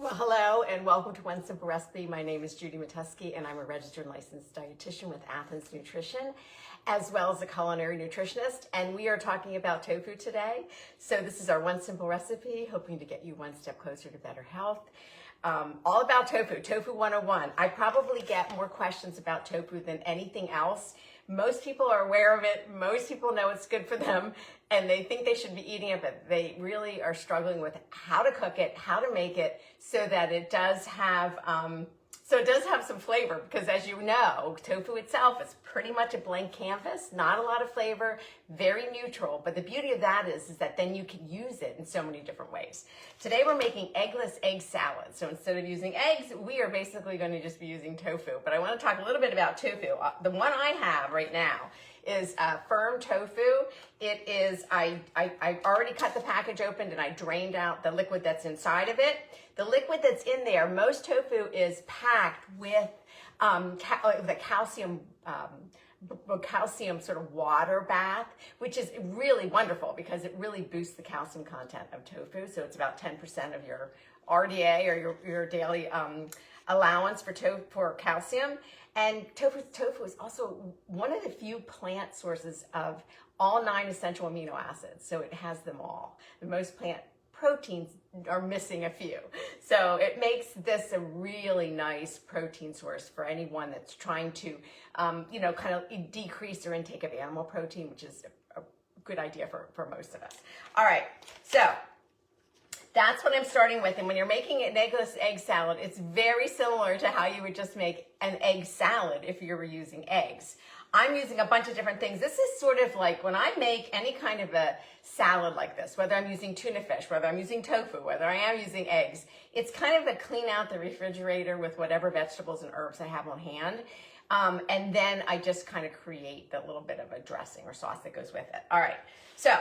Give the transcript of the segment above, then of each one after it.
Well, hello and welcome to One Simple Recipe. My name is Judy Mateski and I'm a registered and licensed dietitian with Athens Nutrition, as well as a culinary nutritionist. And we are talking about tofu today. So this is our One Simple Recipe, hoping to get you one step closer to better health. All about tofu, Tofu 101. I probably get more questions about tofu than anything else. Most people are aware of it. Most people know it's good for them and they think they should be eating it, but they really are struggling with how to cook it, how to make it so that it does have, some flavor, because as you know, tofu itself is pretty much a blank canvas, not a lot of flavor, very neutral. But the beauty of that is that then you can use it in so many different ways. Today we're making eggless egg salad. So instead of using eggs, we are basically going to just be using tofu. But I want to talk a little bit about tofu. The one I have right now is firm tofu. It is, I already cut the package open and I drained out the liquid that's inside of it. The liquid that's in there, most tofu is packed with the calcium sort of water bath, which is really wonderful because it really boosts the calcium content of tofu. So it's about 10% of your RDA or your daily allowance for calcium. And tofu is also one of the few plant sources of all 9 essential amino acids. So it has them all. The most plant proteins are missing a few. So it makes this a really nice protein source for anyone that's trying to, kind of decrease their intake of animal protein, which is a good idea for most of us. All right, so that's what I'm starting with. And when you're making an eggless egg salad, it's very similar to how you would just make an egg salad if you were using eggs. I'm using a bunch of different things. This is sort of like when I make any kind of a salad like this, whether I'm using tuna fish, whether I'm using tofu, whether I am using eggs, it's kind of a clean out the refrigerator with whatever vegetables and herbs I have on hand. And then I just kind of create the little bit of a dressing or sauce that goes with it. All right, so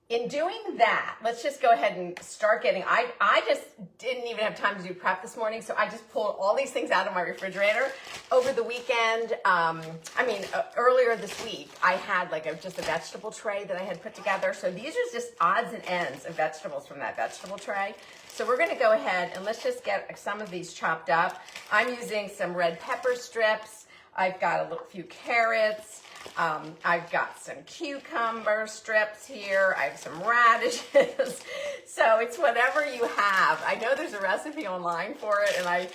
in doing that, let's just go ahead and start getting, I just didn't even have time to do prep this morning, so I just pulled all these things out of my refrigerator over the weekend. Earlier this week, I had just a vegetable tray that I had put together. So these are just odds and ends of vegetables from that vegetable tray. So we're gonna go ahead and let's just get some of these chopped up. I'm using some red pepper strips. I've got a few carrots. I've got some cucumber strips here. I have some radishes. So it's whatever you have. I know there's a recipe online for it, and I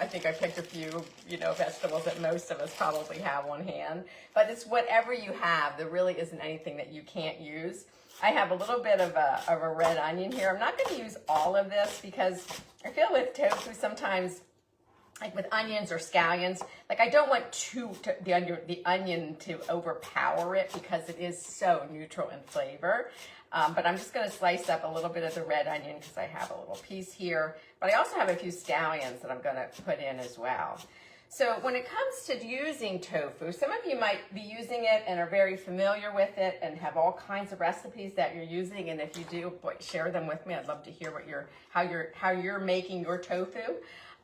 think I picked a few, vegetables that most of us probably have on hand. But it's whatever you have. There really isn't anything that you can't use. I have a little bit of a red onion here. I'm not going to use all of this because I feel with tofu sometimes, like with onions or scallions, I don't want the onion to overpower it because it is so neutral in flavor. But I'm just gonna slice up a little bit of the red onion because I have a little piece here. But I also have a few scallions that I'm gonna put in as well. So when it comes to using tofu, some of you might be using it and are very familiar with it and have all kinds of recipes that you're using. And if you do, share them with me. I'd love to hear how you're making your tofu.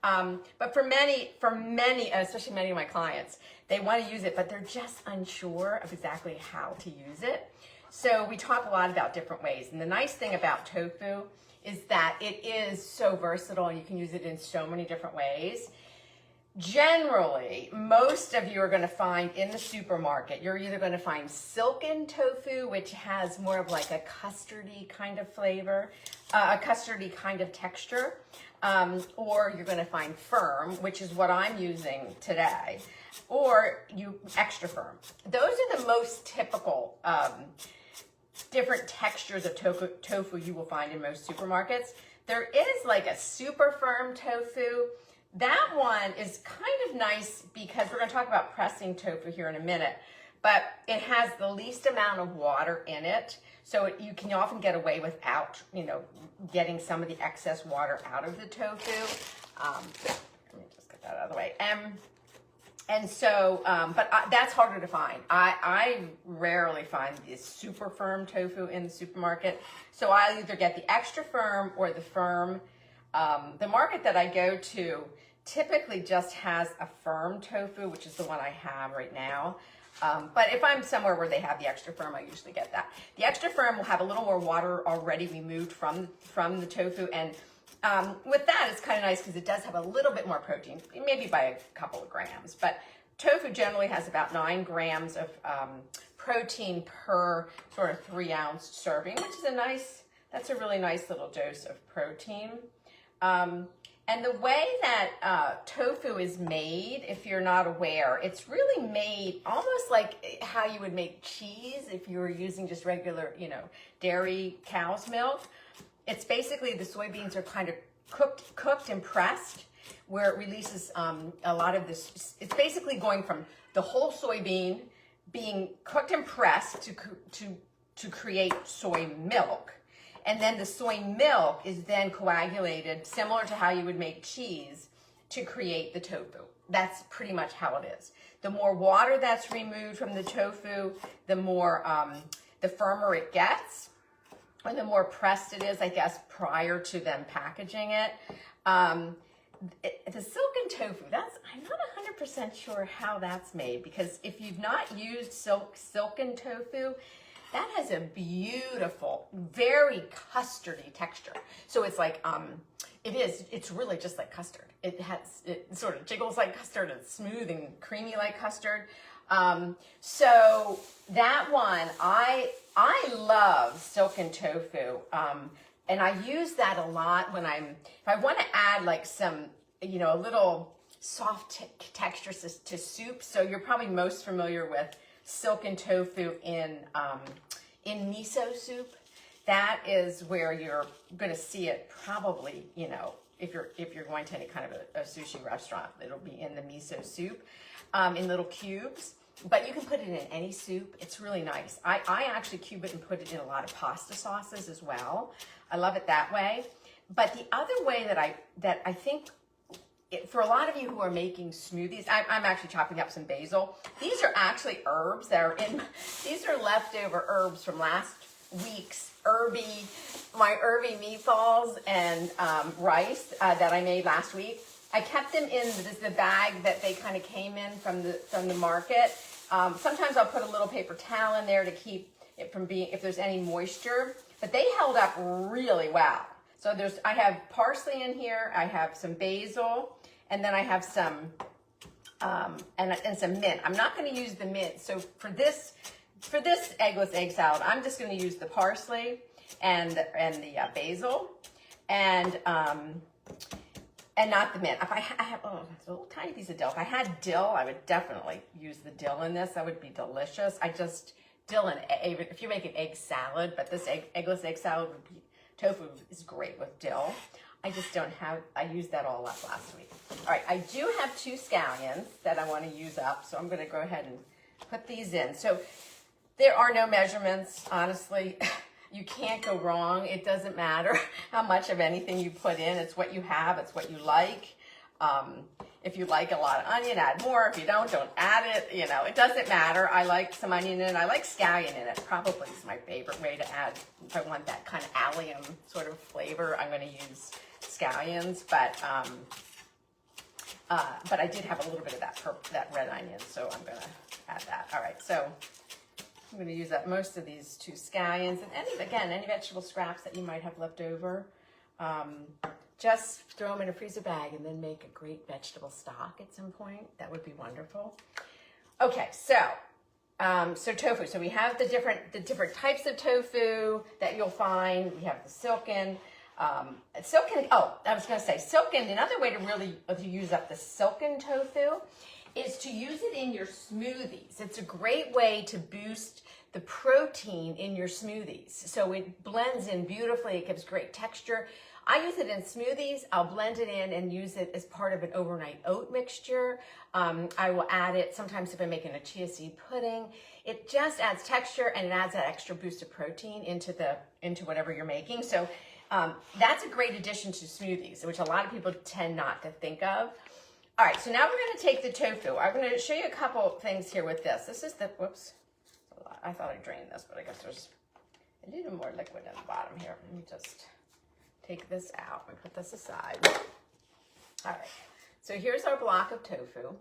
But for many, especially many of my clients, they want to use it, but they're just unsure of exactly how to use it. So we talk a lot about different ways. And the nice thing about tofu is that it is so versatile and you can use it in so many different ways. Generally, most of you are going to find in the supermarket, you're either going to find silken tofu, which has more of like a custardy kind of flavor, a custardy kind of texture, or you're going to find firm, which is what I'm using today, or extra firm. Those are the most typical different textures of tofu you will find in most supermarkets. There is like a super firm tofu. That one is kind of nice because we're going to talk about pressing tofu here in a minute, but it has the least amount of water in it. So you can often get away without, getting some of the excess water out of the tofu. Let me just get that out of the way. That's harder to find. I rarely find this super firm tofu in the supermarket. So I either get the extra firm or the firm. The market that I go to typically just has a firm tofu, which is the one I have right now. But if I'm somewhere where they have the extra firm, I usually get that. The extra firm will have a little more water already removed from the tofu, and with that, it's kind of nice because it does have a little bit more protein, maybe by a couple of grams. But tofu generally has about 9 grams of protein per sort of 3-ounce serving, which is that's a really nice little dose of protein. And the way that tofu is made, if you're not aware, it's really made almost like how you would make cheese if you were using just regular, dairy cow's milk. It's basically the soybeans are kind of cooked and pressed, where it releases a lot of this. It's basically going from the whole soybean being cooked and pressed to create soy milk. And then the soy milk is then coagulated, similar to how you would make cheese, to create the tofu. That's pretty much how it is. The more water that's removed from the tofu, the more, the firmer it gets, and the more pressed it is, I guess, prior to them packaging it. The silken tofu, I'm not 100% sure how that's made, because if you've not used silken tofu, that has a beautiful, very custardy texture. So it's like, it's really just like custard. It sort of jiggles like custard. It's smooth and creamy like custard. So that one, I love silken tofu. And I use that a lot when if I want to add like some, a little soft texture to soup. So you're probably most familiar with silken tofu in miso soup. That is where you're going to see it probably, if you're going to any kind of a sushi restaurant, it'll be in the miso soup, in little cubes. But you can put it in any soup. It's really nice. I actually cube it and put it in a lot of pasta sauces as well. I love it that way. But the other way that I think, for a lot of you who are making smoothies, I'm actually chopping up some basil. These are actually herbs that are these are leftover herbs from last week's my herby meatballs and rice that I made last week. I kept them in the bag that they kind of came in from the market. Sometimes I'll put a little paper towel in there to keep it from if there's any moisture, but they held up really well. So I have parsley in here, I have some basil, and then I have some, and some mint. I'm not going to use the mint. So for this eggless egg salad, I'm just going to use the parsley and the basil, and not the mint. If I have, it's a little tiny piece of dill. If I had dill, I would definitely use the dill in this. That would be delicious. Dill and egg, if you make an egg salad, but this eggless egg salad tofu is great with dill. I just don't have, I used that all up last week. All right, I do have 2 scallions that I want to use up, so I'm going to go ahead and put these in. So there are no measurements, honestly. You can't go wrong. It doesn't matter how much of anything you put in. It's what you have. It's what you like. If you like a lot of onion, add more. If you don't add it. It doesn't matter. I like some onion in it. I like scallion in it. Probably is my favorite way to add. If I want that kind of allium sort of flavor, I'm going to use scallions. But I did have a little bit of that red onion, so I'm going to add that. All right, so I'm going to use up most of these 2 scallions, and any vegetable scraps that you might have left over. Just throw them in a freezer bag and then make a great vegetable stock at some point. That would be wonderful. Okay, so tofu. So we have the different types of tofu that you'll find. We have the silken. I was going to say silken. Another way to use up the silken tofu is to use it in your smoothies. It's a great way to boost the protein in your smoothies. So it blends in beautifully. It gives great texture. I use it in smoothies. I'll blend it in and use it as part of an overnight oat mixture. I will add it sometimes if I'm making a chia seed pudding. It just adds texture and it adds that extra boost of protein into whatever you're making. So that's a great addition to smoothies, which a lot of people tend not to think of. All right, so now we're going to take the tofu. I'm going to show you a couple things here with this. This is whoops, I thought I drained this, but I guess there's a little more liquid in the bottom here. Let me just take this out and put this aside. All right, so here's our block of tofu.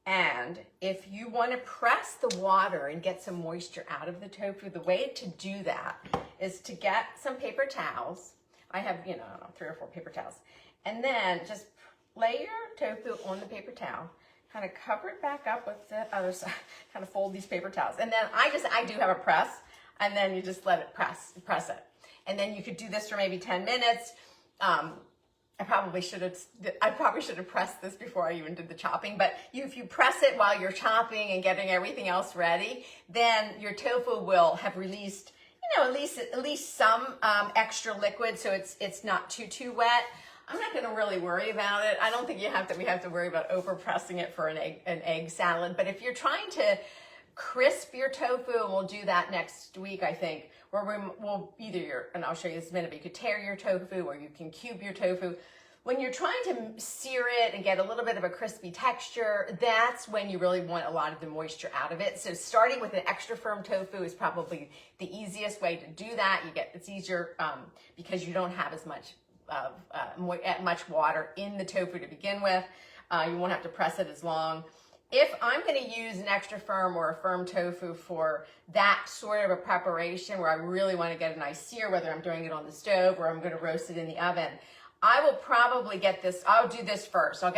And if you want to press the water and get some moisture out of the tofu, the way to do that is to get some paper towels. I have, I don't know, 3 or 4 paper towels. And then just lay your tofu on the paper towel, kind of cover it back up with the other side, kind of fold these paper towels. And then I do have a press, and then you just let it press it. And then you could do this for maybe 10 minutes. I probably should have pressed this before I even did the chopping, but if you press it while you're chopping and getting everything else ready, then your tofu will have released, at least some extra liquid, so it's not too wet. I'm not going to really worry about it. I don't think we have to worry about over pressing it for an egg salad, but if you're trying to crisp your tofu, and we'll do that next week, I think, where we'll and I'll show you this in a minute, but you could tear your tofu or you can cube your tofu. When you're trying to sear it and get a little bit of a crispy texture, that's when you really want a lot of the moisture out of it. So starting with an extra firm tofu is probably the easiest way to do that. It's easier because you don't have as much much water in the tofu to begin with. You won't have to press it as long. If I'm going to use an extra firm or a firm tofu for that sort of a preparation where I really want to get a nice sear, whether I'm doing it on the stove or I'm going to roast it in the oven, I will probably get this. I'll do this first. I'll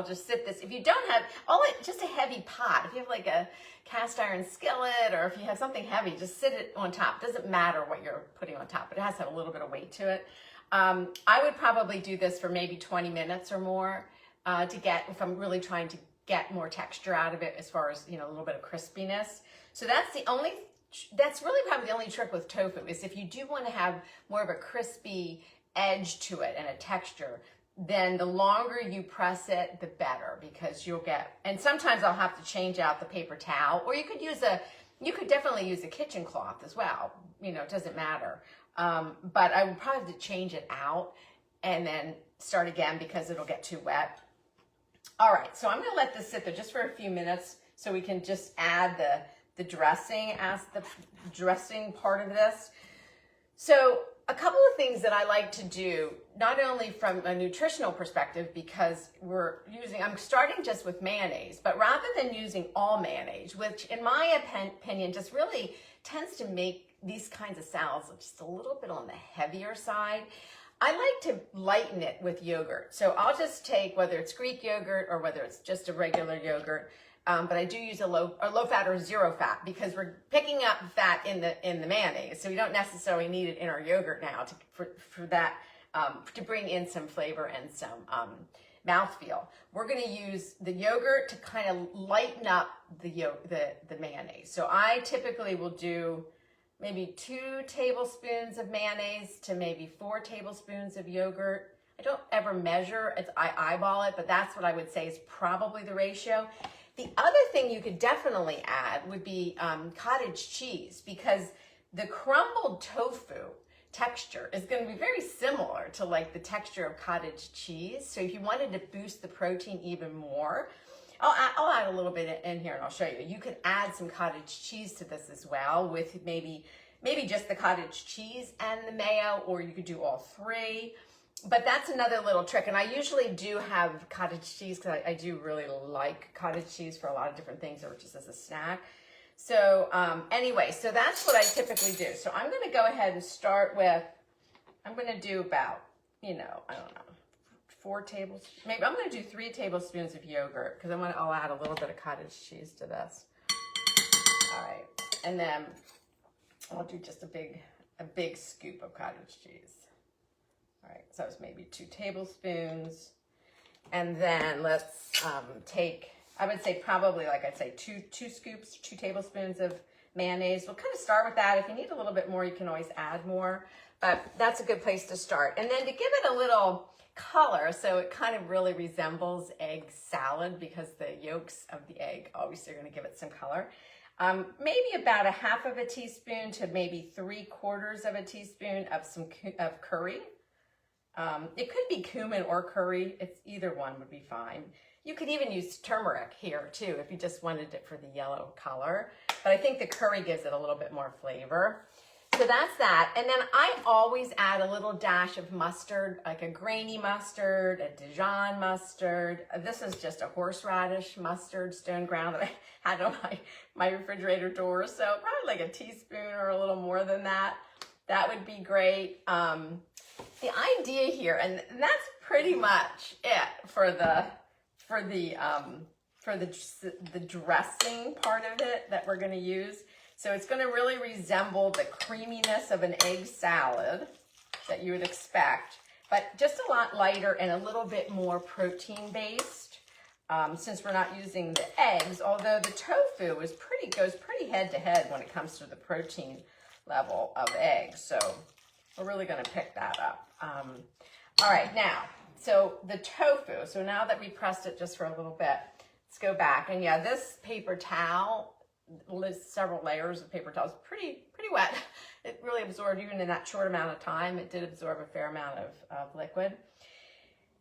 just sit this. If you don't have, just a heavy pot. If you have like a cast iron skillet, or if you have something heavy, just sit it on top. It doesn't matter what you're putting on top, but it has to have a little bit of weight to it. I would probably do this for maybe 20 minutes or more if I'm really trying to get more texture out of it, as far as, a little bit of crispiness. So that's really probably the only trick with tofu, is if you do want to have more of a crispy edge to it and a texture, then the longer you press it, the better, because and sometimes I'll have to change out the paper towel, or you could definitely use a kitchen cloth as well. It doesn't matter. But I would probably have to change it out and then start again, because it'll get too wet. All right, so I'm going to let this sit there just for a few minutes so we can just add the dressing as the dressing part of this. So a couple of things that I like to do, not only from a nutritional perspective, because I'm starting just with mayonnaise, but rather than using all mayonnaise, which in my opinion just really tends to make these kinds of salads just a little bit on the heavier side, I like to lighten it with yogurt. So I'll just take, whether it's Greek yogurt or whether it's just a regular yogurt, but I do use a low fat or zero fat, because we're picking up fat in the mayonnaise, so we don't necessarily need it in our yogurt now to bring in some flavor and some mouthfeel. We're going to use the yogurt to kind of lighten up the mayonnaise. So I typically will do maybe 2 tablespoons of mayonnaise to maybe 4 tablespoons of yogurt. I don't ever measure, I eyeball it, but that's what I would say is probably the ratio. The other thing you could definitely add would be cottage cheese, because the crumbled tofu texture is going to be very similar to like the texture of cottage cheese. So if you wanted to boost the protein even more, I'll add a little bit in here and I'll show you. You can add some cottage cheese to this as well, with maybe just the cottage cheese and the mayo, or you could do all 3. But that's another little trick. And I usually do have cottage cheese, because I do really like cottage cheese for a lot of different things, or just as a snack. So anyway, so that's what I typically do. So I'm going to go ahead and start with, I'm going to do about, I don't know, 4 tablespoons. Maybe I'm going to do 3 tablespoons of yogurt, because I'll add a little bit of cottage cheese to this. All right. And then I'll do just a big scoop of cottage cheese. All right, so it's maybe 2 tablespoons. And then let's take, I would say probably, like I'd say, 2 tablespoons of mayonnaise. We'll kind of start with that. If you need a little bit more, you can always add more. But that's a good place to start. And then to give it a little color, so it kind of really resembles egg salad, because the yolks of the egg obviously are going to give it some color. Maybe about 1/2 teaspoon to maybe 3/4 teaspoon of curry. It could be cumin or curry. It's either one would be fine. You could even use turmeric here too, if you just wanted it for the yellow color. But I think the curry gives it a little bit more flavor. So that's that. And then I always add a little dash of mustard, like a grainy mustard, a Dijon mustard. This is just a horseradish mustard, stone ground, that I had on my refrigerator door. So probably like a teaspoon or a little more than that. that would be great. The idea here, and that's pretty much it for the dressing part of it that we're going to use. So it's going to really resemble the creaminess of an egg salad that you would expect, but just a lot lighter and a little bit more protein based. Since we're not using the eggs, although the tofu goes pretty head to head when it comes to the protein level of eggs. So we're really going to pick that up. All right, now, so the tofu. So now that we pressed it just for a little bit, let's go back. And yeah, this paper towel, several layers of paper towel, is pretty wet. It really absorbed, even in that short amount of time, it did absorb a fair amount of liquid.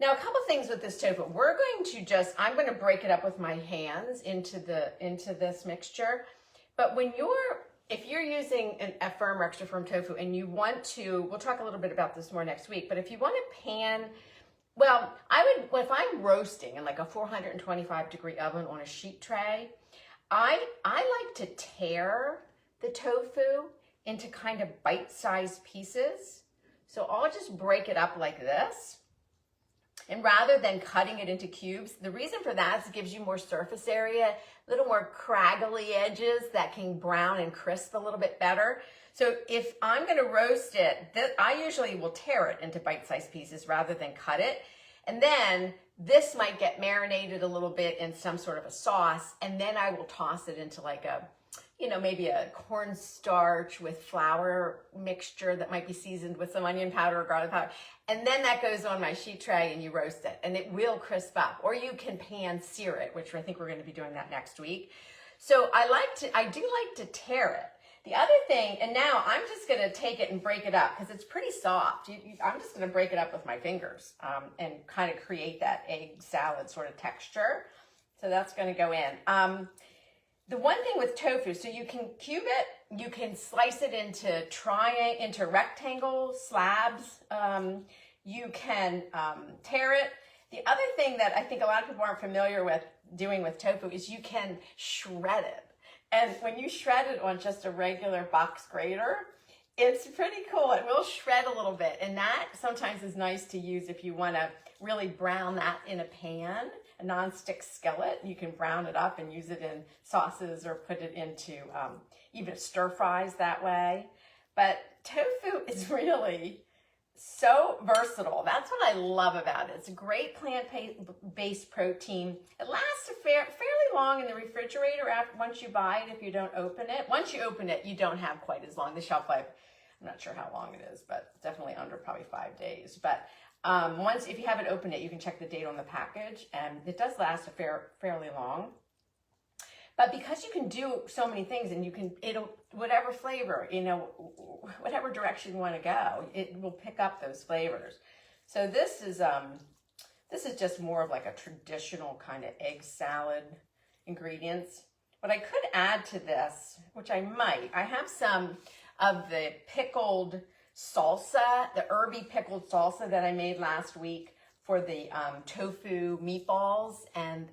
Now, a couple things with this tofu. We're going to I'm going to break it up with my hands into this mixture. But if you're using a firm or extra firm tofu and you want to, we'll talk a little bit about this more next week, but if you want to pan, well, if I'm roasting in like a 425 degree oven on a sheet tray, I like to tear the tofu into kind of bite-sized pieces. So I'll just break it up like this. And rather than cutting it into cubes, the reason for that is it gives you more surface area, a little more craggly edges that can brown and crisp a little bit better. So if I'm going to roast it, I usually will tear it into bite-sized pieces rather than cut it. And then this might get marinated a little bit in some sort of a sauce, and then I will toss it into like maybe a cornstarch with flour mixture that might be seasoned with some onion powder or garlic powder. And then that goes on my sheet tray and you roast it and it will crisp up. Or you can pan sear it, which I think we're going to be doing that next week. So I do like to tear it. The other thing, and now I'm just going to take it and break it up because it's pretty soft. I'm just going to break it up with my fingers and kind of create that egg salad sort of texture. So that's going to go in. The one thing with tofu, so you can cube it, you can slice it into rectangle slabs, you can tear it. The other thing that I think a lot of people aren't familiar with doing with tofu is you can shred it. And when you shred it on just a regular box grater, it's pretty cool. It will shred a little bit. And that sometimes is nice to use if you want to really brown that in a pan, a non-stick skillet. You can brown it up and use it in sauces or put it into even stir fries that way. But tofu is really so versatile. That's what I love about it. It's a great plant-based protein. It lasts fairly long in the refrigerator once you buy it if you don't open it. Once you open it, you don't have quite as long. The shelf life, I'm not sure how long it is, but definitely under probably 5 days. But if you haven't opened it, you can check the date on the package, and it does last fairly long. But because you can do so many things, and whatever flavor, whatever direction you want to go, it will pick up those flavors. So this is just more of like a traditional kind of egg salad ingredients. What I could add to this, which I have some of the pickled salsa, the herby pickled salsa that I made last week for the tofu meatballs, and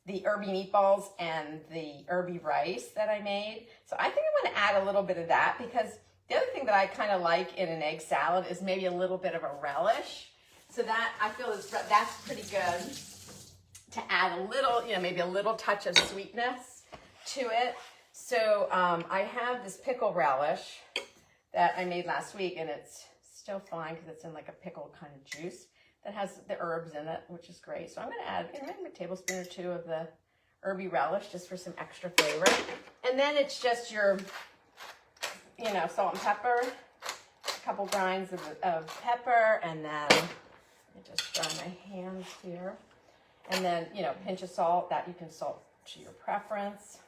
the herby meatballs and the herby rice that I made. So I think I'm going to add a little bit of that, because the other thing that I kind of like in an egg salad is maybe a little bit of a relish. So that I feel that's pretty good to add a little, maybe a little touch of sweetness to it. So I have this pickle relish that I made last week, and it's still fine because it's in like a pickle kind of juice that has the herbs in it, which is great. So I'm going to add maybe a tablespoon or two of the herby relish just for some extra flavor. And then it's just your, salt and pepper, a couple grinds of pepper, and then let me just dry my hands here. And then, pinch of salt, that you can salt to your preference.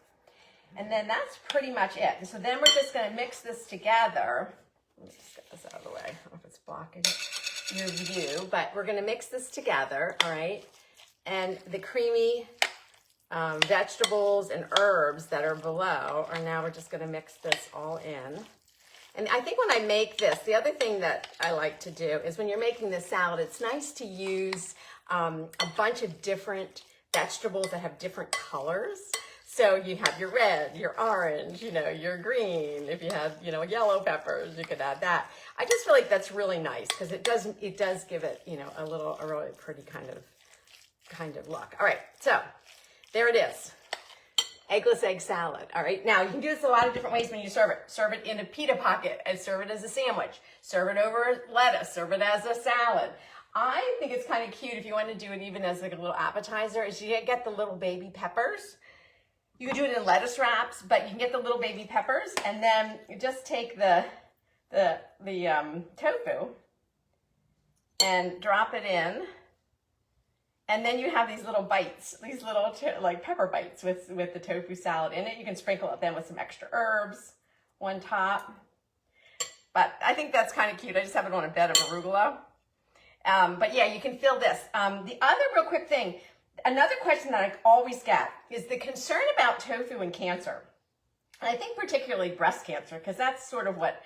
And then that's pretty much it. So then we're just going to mix this together. Let me just get this out of the way. I don't know if it's blocking your view, but we're going to mix this together, all right? And the creamy vegetables and herbs that are below we're just going to mix this all in. And I think when I make this, the other thing that I like to do is when you're making this salad, it's nice to use a bunch of different vegetables that have different colors. So you have your red, your orange, your green. If you have, yellow peppers, you could add that. I just feel like that's really nice because it does give it, a really pretty kind of look. All right, so there it is. Eggless egg salad. All right, now you can do this a lot of different ways when you serve it. Serve it in a pita pocket and serve it as a sandwich. Serve it over lettuce. Serve it as a salad. I think it's kind of cute if you want to do it even as like a little appetizer. Is you get the little baby peppers. You can do it in lettuce wraps, but you can get the little baby peppers and then you just take the tofu and drop it in. And then you have these little bites, these little like pepper bites with the tofu salad in it. You can sprinkle it then with some extra herbs on top. But I think that's kind of cute. I just have it on a bed of arugula. But yeah, you can feel this. The other real quick thing, another question that I always get is the concern about tofu and cancer. And I think particularly breast cancer, because that's sort of what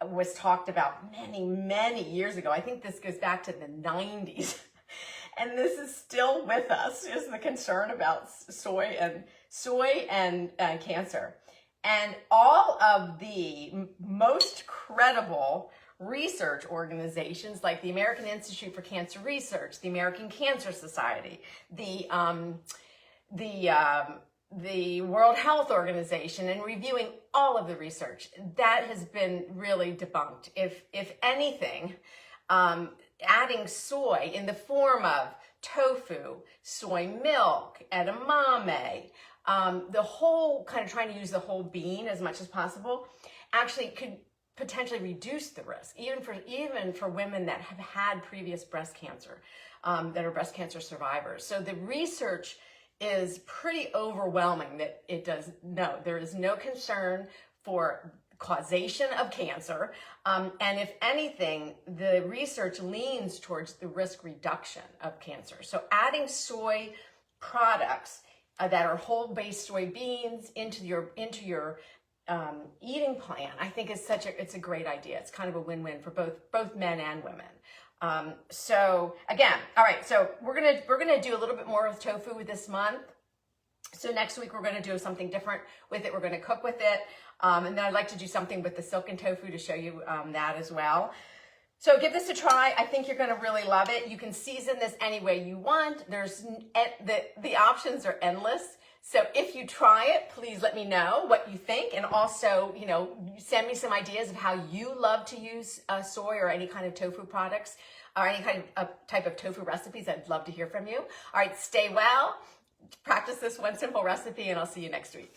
was talked about many, many years ago. I think this goes back to the 90s. And this is still with us, is the concern about soy and cancer. And all of the most credible research organizations like the American Institute for Cancer Research, the American Cancer Society, the World Health Organization, and reviewing all of the research, that has been really debunked. If anything, adding soy in the form of tofu, soy milk, edamame, the whole kind of trying to use the whole bean as much as possible, actually could potentially reduce the risk, even for women that have had previous breast cancer, that are breast cancer survivors. So the research is pretty overwhelming that there is no concern for causation of cancer. And if anything, the research leans towards the risk reduction of cancer. So adding soy products that are whole-based soybeans into your eating plan, I think it's a great idea. It's kind of a win-win for both men and women. So again, all right. So we're gonna do a little bit more with tofu this month. So next week we're gonna do something different with it. We're gonna cook with it. And then I'd like to do something with the silken tofu to show you that as well. So give this a try. I think you're going to really love it. You can season this any way you want. The options are endless. So if you try it, please let me know what you think. And also, send me some ideas of how you love to use soy or any kind of tofu products or any kind of type of tofu recipes. I'd love to hear from you. All right, stay well. Practice this one simple recipe, and I'll see you next week.